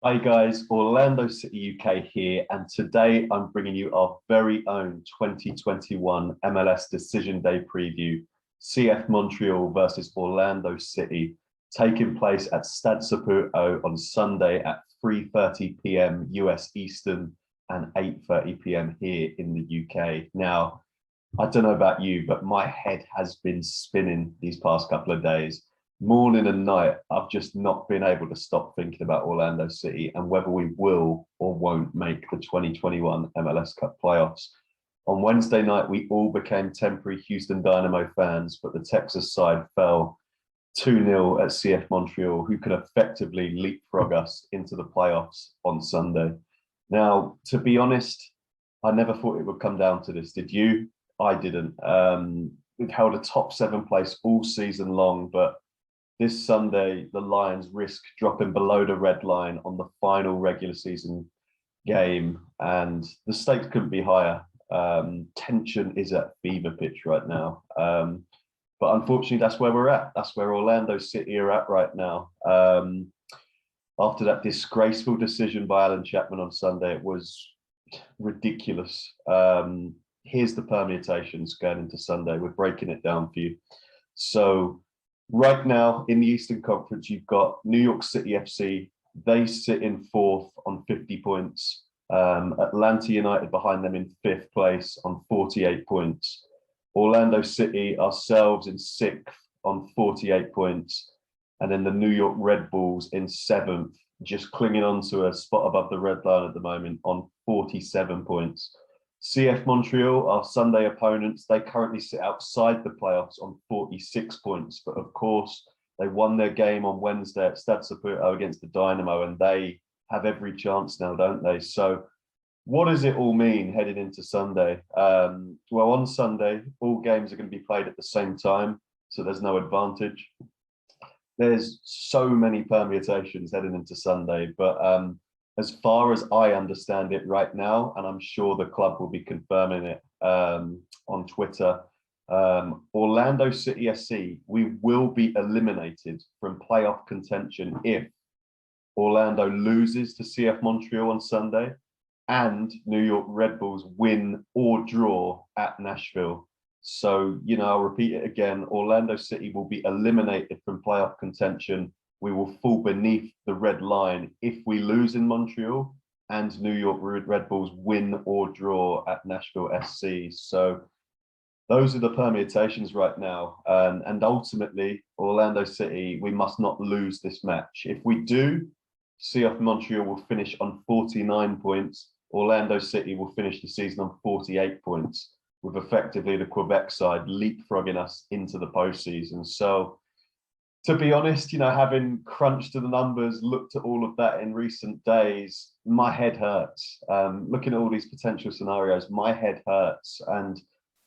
Hi guys, Orlando City UK here, and today I'm bringing you our very own 2021 MLS Decision Day preview, CF Montreal versus Orlando City, taking place at Stade Saputo on Sunday at 3:30 p.m. US Eastern and 8:30 p.m. here in the UK. Now, I don't know about you, but my head has been spinning these past couple of days. Morning and night, I've just not been able to stop thinking about Orlando City and whether we will or won't make the 2021 MLS Cup Playoffs. On Wednesday night, we all became temporary Houston Dynamo fans, but the Texas side fell 2-0 at CF Montreal, who could effectively leapfrog us into the playoffs on Sunday. Now, to be honest, I never thought it would come down to this. Did you? I didn't. We've held a top 7 place all season long, but this Sunday, the Lions risk dropping below the red line on the final regular season game, and the stakes couldn't be higher. Tension is at fever pitch right now. But unfortunately, that's where we're at. That's where Orlando City are at right now. After that disgraceful decision by Alan Chapman on Sunday, it was ridiculous. Here's the permutations going into Sunday. We're breaking it down for you. So right now in the Eastern Conference, you've got New York City FC. They sit in 4th on 50 points. Atlanta United behind them in 5th place on 48 points. Orlando City, ourselves, in 6th on 48 points. And then the New York Red Bulls in 7th, just clinging on to a spot above the red line at the moment on 47 points. CF Montreal, our Sunday opponents, they currently sit outside the playoffs on 46 points. But of course, they won their game on Wednesday at Stade Saputo against the Dynamo, and they have every chance now, don't they? So what does it all mean heading into Sunday? Well, on Sunday, all games are going to be played at the same time, so there's no advantage. There's so many permutations heading into Sunday, but as far as I understand it right now, and I'm sure the club will be confirming it on Twitter, Orlando City SC, we will be eliminated from playoff contention if Orlando loses to CF Montreal on Sunday and New York Red Bulls win or draw at Nashville. So, I'll repeat it again. Orlando City will be eliminated from playoff contention. We will fall beneath the red line if we lose in Montreal and New York Red Bulls win or draw at Nashville SC. So those are the permutations right now. And ultimately, Orlando City, we must not lose this match. If we do, CF Montreal will finish on 49 points. Orlando City will finish the season on 48 points, with effectively the Quebec side leapfrogging us into the postseason. So, to be honest, having crunched the numbers, looked at all of that in recent days, my head hurts. Looking at all these potential scenarios, my head hurts. And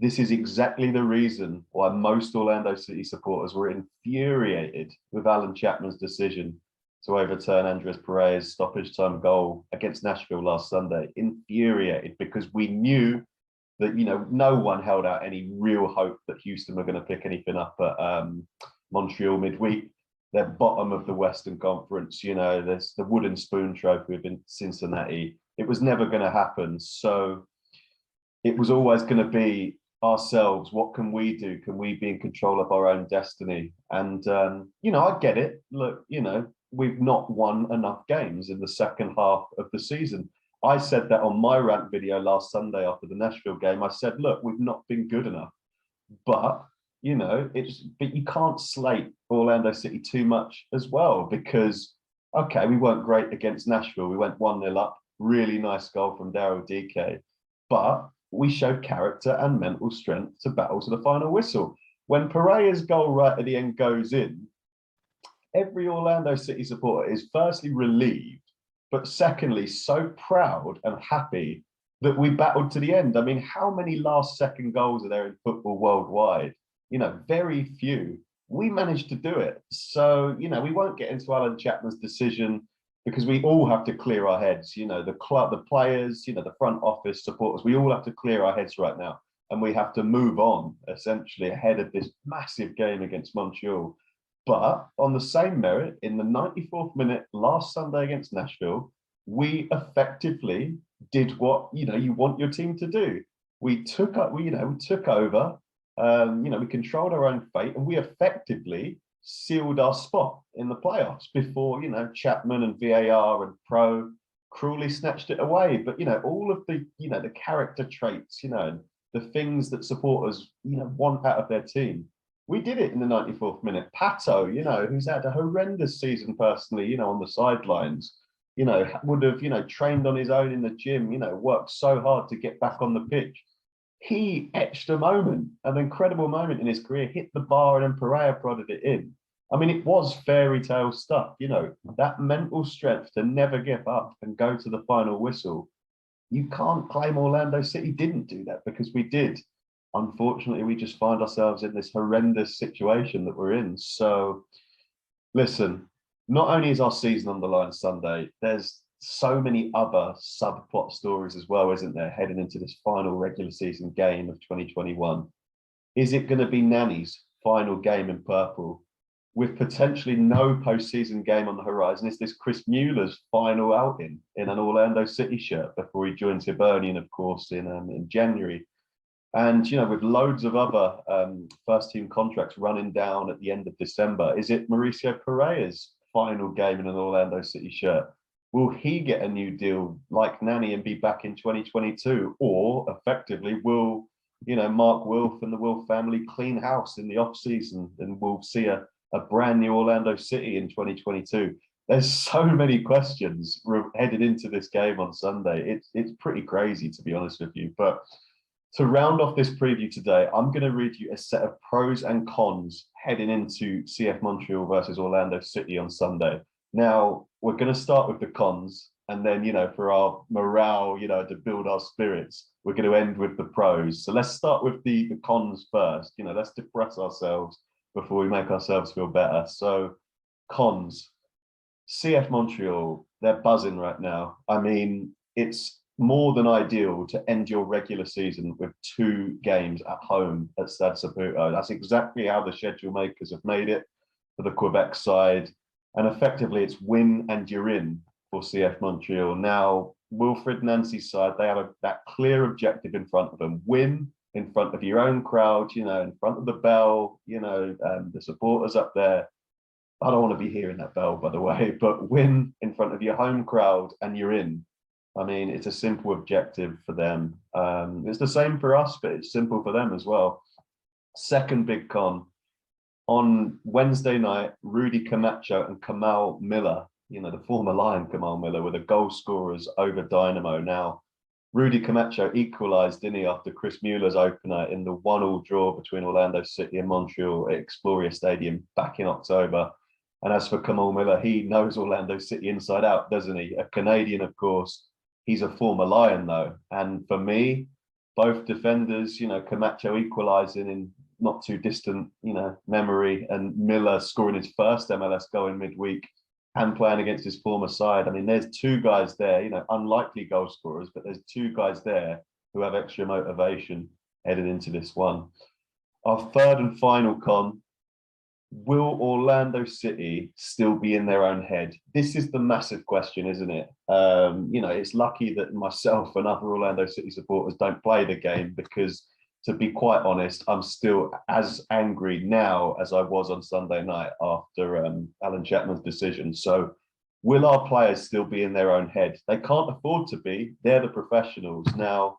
this is exactly the reason why most Orlando City supporters were infuriated with Alan Chapman's decision to overturn Andres Pereira's stoppage time goal against Nashville last Sunday. Infuriated because we knew that, no one held out any real hope that Houston were going to pick anything up at Montreal midweek. They're bottom of the Western Conference. There's the wooden spoon trophy in Cincinnati. It was never going to happen. So it was always going to be ourselves. What can we do? Can we be in control of our own destiny? And, I get it. Look, we've not won enough games in the second half of the season. I said that on my rant video last Sunday after the Nashville game. I said, look, we've not been good enough. But but you can't slate Orlando City too much as well, because, okay, we weren't great against Nashville. We went 1-0 up, really nice goal from Daryl DK, but we showed character and mental strength to battle to the final whistle. When Pereira's goal right at the end goes in, every Orlando City supporter is firstly relieved, but secondly, so proud and happy that we battled to the end. I mean, how many last-second goals are there in football worldwide? Very few. We managed to do it. So, we won't get into Alan Chapman's decision because we all have to clear our heads. The club, the players, the front office supporters, we all have to clear our heads right now. And we have to move on, essentially, ahead of this massive game against Montreal. But on the same merit, in the 94th minute last Sunday against Nashville, we effectively did what you want your team to do. We took up, we took over. We controlled our own fate, and we effectively sealed our spot in the playoffs before Chapman and VAR and Pro cruelly snatched it away. But all of the the character traits, the things that supporters want out of their team. We did it in the 94th minute. Pato, who's had a horrendous season personally, on the sidelines, would have, trained on his own in the gym, worked so hard to get back on the pitch. He etched a moment, an incredible moment in his career, hit the bar, and then Pereira prodded it in. I mean, it was fairy tale stuff, that mental strength to never give up and go to the final whistle. You can't claim Orlando City didn't do that, because we did. Unfortunately, we just find ourselves in this horrendous situation that we're in. So, listen, not only is our season on the line Sunday, there's so many other subplot stories as well, isn't there, heading into this final regular season game of 2021. Is it going to be Nani's final game in purple, with potentially no postseason game on the horizon? Is this Chris Mueller's final outing in an Orlando City shirt before he joins Hibernian, of course, in January? And, with loads of other first team contracts running down at the end of December, is it Mauricio Pereira's final game in an Orlando City shirt? Will he get a new deal like Nani and be back in 2022? Or effectively, will, Mark Wilf and the Wilf family clean house in the off season, and we'll see a brand new Orlando City in 2022? There's so many questions headed into this game on Sunday. It's pretty crazy, to be honest with you. But to round off this preview today, I'm going to read you a set of pros and cons heading into CF Montreal versus Orlando City on Sunday. Now, we're going to start with the cons, and then, for our morale, to build our spirits, we're going to end with the pros. So let's start with the cons first. Let's depress ourselves before we make ourselves feel better. So, cons. CF Montreal, they're buzzing right now. I mean, it's more than ideal to end your regular season with 2 games at home at Stade Saputo. That's exactly how the schedule makers have made it for the Quebec side. And effectively, it's win and you're in for CF Montreal. Now, Wilfried Nancy's side, they have that clear objective in front of them. Win in front of your own crowd, in front of the bell, the supporters up there. I don't want to be hearing that bell, by the way, but win in front of your home crowd and you're in. I mean, it's a simple objective for them. It's the same for us, but it's simple for them as well. Second big con. On Wednesday night, Rudy Camacho and Kamal Miller, the former Lion Kamal Miller, were the goal scorers over Dynamo. Now, Rudy Camacho equalised, didn't he, after Chris Mueller's opener in the 1-1 draw between Orlando City and Montreal at Exploria Stadium back in October. And as for Kamal Miller, he knows Orlando City inside out, doesn't he? A Canadian, of course. He's a former Lion, though. And for me, both defenders, Camacho equalising in not too distant, memory, and Miller scoring his first MLS goal in midweek and playing against his former side. I mean, there's 2 guys there, unlikely goal scorers, but there's 2 guys there who have extra motivation headed into this one. Our third and final con. Will Orlando City still be in their own head? This is the massive question, isn't it? It's lucky that myself and other Orlando City supporters don't play the game, because, to be quite honest, I'm still as angry now as I was on Sunday night after Alan Chapman's decision. So will our players still be in their own head? They can't afford to be. They're the professionals. Now,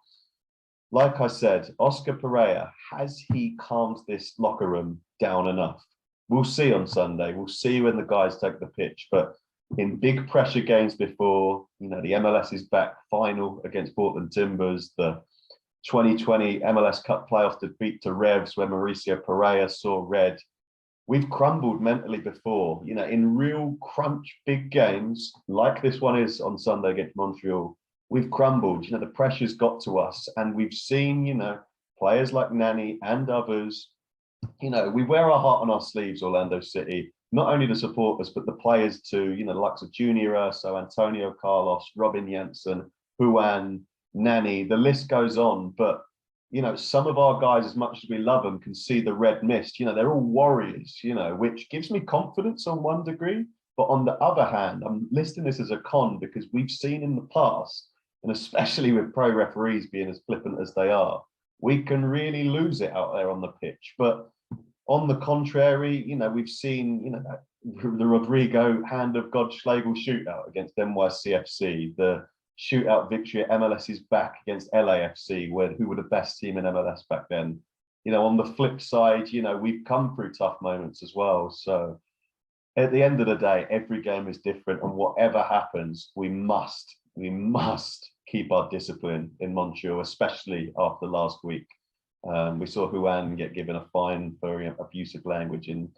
like I said, Oscar Pereira, has he calmed this locker room down enough? We'll see on Sunday. We'll see when the guys take the pitch. But in big pressure games before, the MLS is back final against Portland Timbers, the 2020 MLS Cup Playoffs defeat to Revs where Mauricio Pereira saw red. We've crumbled mentally before, in real crunch big games like this one is on Sunday against Montreal. We've crumbled, the pressure's got to us, and we've seen, players like Nani and others. We wear our heart on our sleeves, Orlando City, not only the supporters, but the players too, the likes of Junior Urso, Antonio Carlos, Robin Janssen, Juan, Nani, the list goes on. But you know, some of our guys, as much as we love them, can see the red mist. You know, they're all warriors, you know, which gives me confidence on one degree. But on the other hand, I'm listing this as a con because we've seen in the past, and especially with pro referees being as flippant as they are, we can really lose it out there on the pitch. But on the contrary, you know, we've seen, you know, the Rodrigo Hand of God Schlegel shootout against NYCFC, the shootout victory at MLS's back against LAFC, who were the best team in MLS back then. You know, on the flip side, you know, we've come through tough moments as well. So at the end of the day, every game is different, and whatever happens, we must keep our discipline in Montreal, especially after last week. We saw Juan get given a fine for abusive language in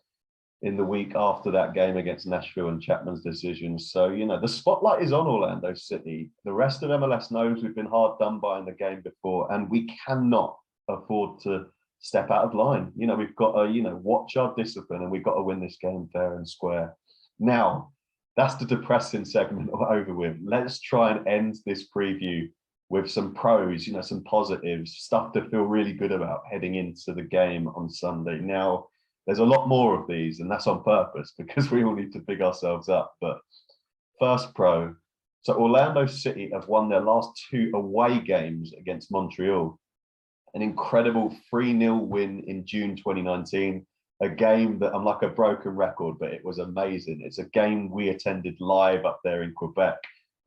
the week after that game against Nashville and Chapman's decision. So, you know, the spotlight is on Orlando City. The rest of MLS knows we've been hard done by in the game before, and we cannot afford to step out of line. You know, we've got to, you know, watch our discipline, and we've got to win this game fair and square. Now, that's the depressing segment over with. Let's try and end this preview with some pros, you know, some positives, stuff to feel really good about heading into the game on Sunday. Now, there's a lot more of these, and that's on purpose because we all need to big ourselves up. But first pro, so Orlando City have won their last 2 away games against Montreal. An incredible 3-0 win in June 2019, a game that I'm like a broken record, but it was amazing. It's a game we attended live up there in Quebec.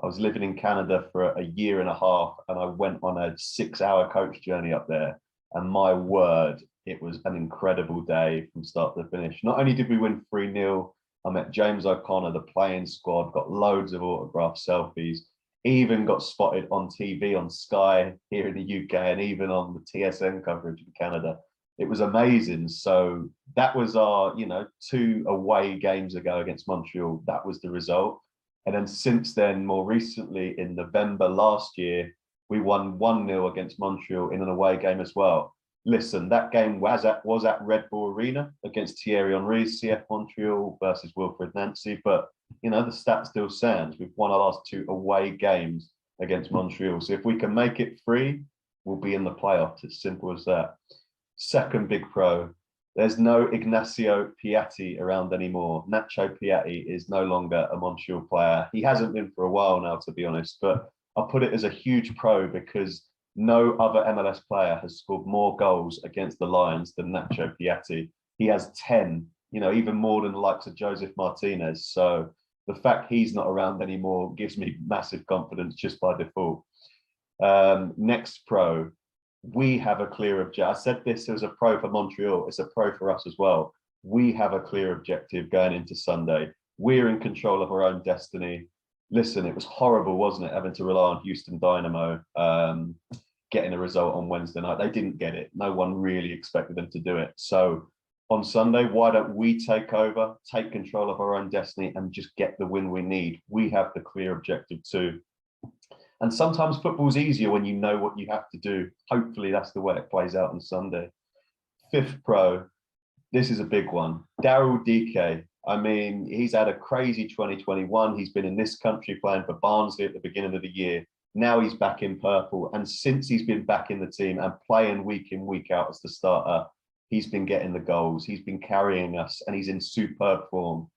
I was living in Canada for a year and a half, and I went on a 6-hour coach journey up there. And my word, it was an incredible day from start to finish. Not only did we win 3-0, I met James O'Connor, the playing squad, got loads of autograph selfies, even got spotted on TV on Sky here in the UK, and even on the TSN coverage in Canada. It was amazing. So that was our, you know, 2 away games ago against Montreal. That was the result. And then since then, more recently in November last year, we won 1-0 against Montreal in an away game as well. Listen, that game was at Red Bull Arena against Thierry Henry's CF Montreal versus Wilfred Nancy. But, you know, the stat still stands. We've won our last 2 away games against Montreal. So if we can make it 3, we'll be in the playoffs. It's simple as that. Second big pro, there's no Ignacio Piatti around anymore. Nacho Piatti is no longer a Montreal player. He hasn't been for a while now, to be honest, but I'll put it as a huge pro because no other MLS player has scored more goals against the Lions than Nacho Piatti. He has 10, you know, even more than the likes of Joseph Martinez. So the fact he's not around anymore gives me massive confidence just by default. Next pro, we have a clear objective. I said this as a pro for Montreal. It's a pro for us as well. We have a clear objective going into Sunday. We're in control of our own destiny. Listen, it was horrible, wasn't it, having to rely on Houston Dynamo getting a result on Wednesday night. They didn't get it. No one really expected them to do it. So on Sunday, why don't we take over, take control of our own destiny, and just get the win we need? We have the clear objective too. And sometimes football's easier when you know what you have to do. Hopefully that's the way it plays out on Sunday. Fifth pro, this is a big one. Daryl Dike. I mean, he's had a crazy 2021. He's been in this country playing for Barnsley at the beginning of the year. Now he's back in purple. And since he's been back in the team and playing week in, week out as the starter, he's been getting the goals. He's been carrying us, and he's in superb form.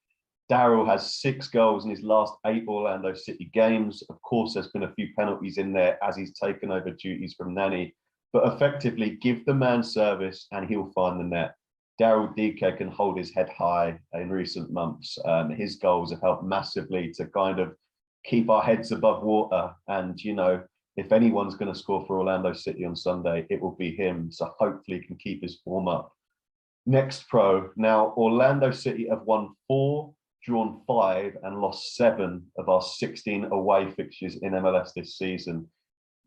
Daryl has 6 goals in his last 8 Orlando City games. Of course, there's been a few penalties in there as he's taken over duties from Nani, but effectively give the man service and he'll find the net. Daryl Dike can hold his head high in recent months. His goals have helped massively to kind of keep our heads above water. And, you know, if anyone's going to score for Orlando City on Sunday, it will be him. So hopefully he can keep his form up. Next pro. Now, Orlando City have won 4, drawn 5, and lost 7 of our 16 away fixtures in MLS this season.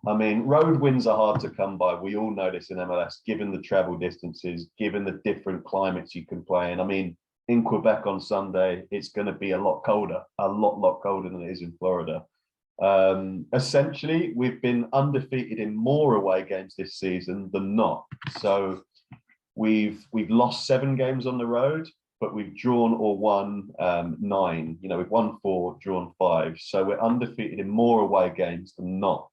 I mean, road wins are hard to come by. We all know this in MLS, given the travel distances, given the different climates you can play in. I mean, in Quebec on Sunday, it's going to be a lot colder, a lot colder than it is in Florida. Essentially, we've been undefeated in more away games this season than not. So we've lost 7 games on the road, but we've drawn or won 9. You know, we've won 4, drawn 5. So we're undefeated in more away games than not.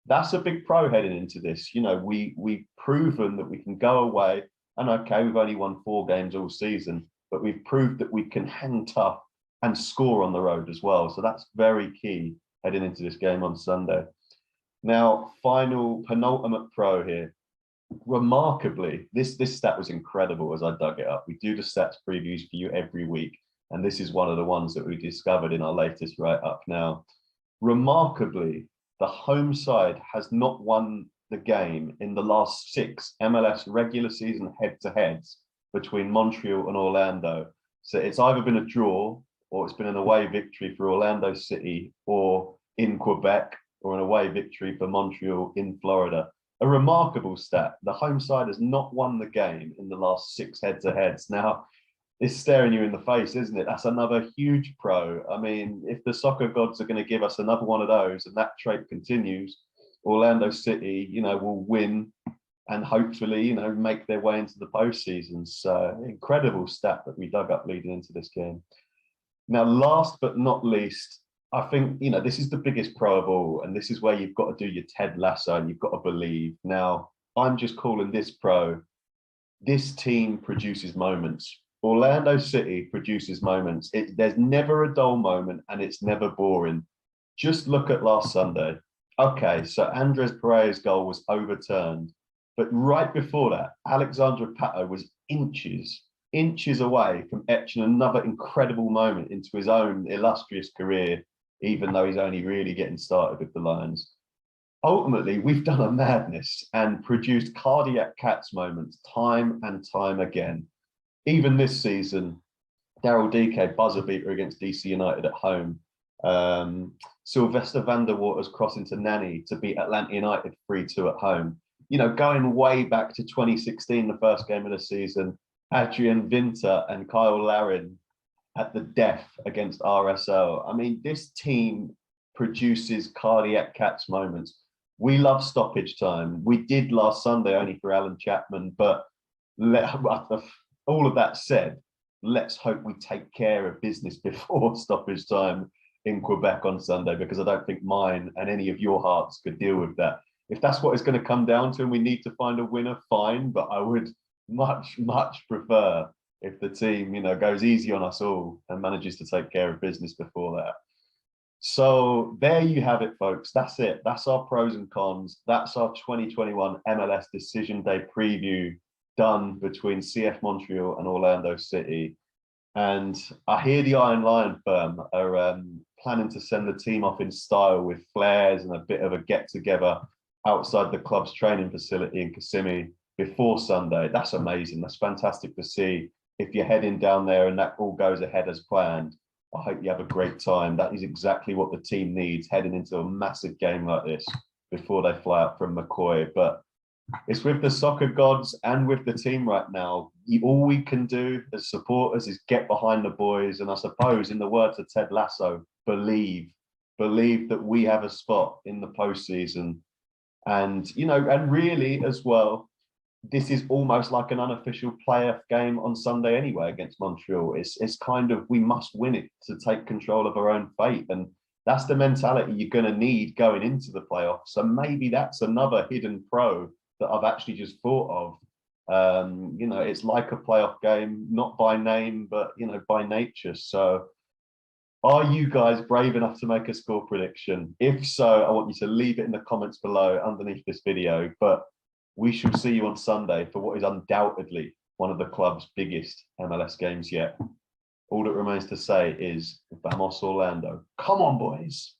that's a big pro heading into this. You know, we've proven that we can go away, and okay, we've only won 4 games all season, but we've proved that we can hang tough and score on the road as well. So that's very key heading into this game on Sunday. Now, final penultimate pro here. Remarkably, this stat was incredible as I dug it up. We do the stats previews for you every week, and this is one of the ones that we discovered in our latest write-up. Now, remarkably, the home side has not won the game in the last 6 MLS regular season head-to-heads between Montreal and Orlando. So it's either been a draw, or it's been an away victory for Orlando City, or in Quebec, or an away victory for Montreal in Florida. A remarkable stat. The home side has not won the game in the last 6 head-to-heads. Now, it's staring you in the face, isn't it? That's another huge pro. I mean, if the soccer gods are going to give us another one of those and that trait continues, Orlando City, you know, will win and hopefully, you know, make their way into the postseason. So incredible stat that we dug up leading into this game. Now, last but not least, I think, you know, this is the biggest pro of all, and this is where you've got to do your Ted Lasso and you've got to believe. Now, I'm just calling this pro. This team produces moments. Orlando City produces moments. There's never a dull moment and it's never boring. Just look at last Sunday. Okay, so Andres Pereira's goal was overturned, but right before that, Alexandre Pato was inches away from etching another incredible moment into his own illustrious career, even though he's only really getting started with the Lions. Ultimately, we've done a madness and produced cardiac cats moments time and time again. Even this season, Daryl DK buzzer beater against DC United at home. Sylvester Vanderwater's cross into Nani to beat Atlanta United 3-2 at home. You know, going way back to 2016, the first game of the season, Adrian Vinter and Kyle Larin at the death against RSL. I mean, this team produces cardiac cats moments. We love stoppage time. We did last Sunday only for Alan Chapman, but all of that said, let's hope we take care of business before stoppage time in Quebec on Sunday, because I don't think mine and any of your hearts could deal with that. If that's what it's going to come down to and we need to find a winner, fine, but I would much prefer if the team, you know, goes easy on us all and manages to take care of business before that. So there you have it, folks. That's it. That's our pros and cons. That's our 2021 MLS Decision Day preview done between CF Montreal and Orlando City. And I hear the Iron Lion firm are planning to send the team off in style with flares and a bit of a get-together outside the club's training facility in Kissimmee before Sunday. That's amazing. That's fantastic to see. If you're heading down there and that all goes ahead as planned, I hope you have a great time. That is exactly what the team needs heading into a massive game like this before they fly out from McCoy. But it's with the soccer gods and with the team right now. All we can do as supporters is get behind the boys. And I suppose, in the words of Ted Lasso, believe that we have a spot in the postseason. And, you know, and really as well, this is almost like an unofficial playoff game on Sunday anyway against Montreal. It's kind of, we must win it to take control of our own fate. And that's the mentality you're going to need going into the playoffs. So maybe that's another hidden pro that I've actually just thought of. You know, it's like a playoff game, not by name, but, you know, by nature. So are you guys brave enough to make a score prediction? If so, I want you to leave it in the comments below underneath this video. But we shall see you on Sunday for what is undoubtedly one of the club's biggest MLS games yet. All that remains to say is, vamos Orlando. Come on, boys.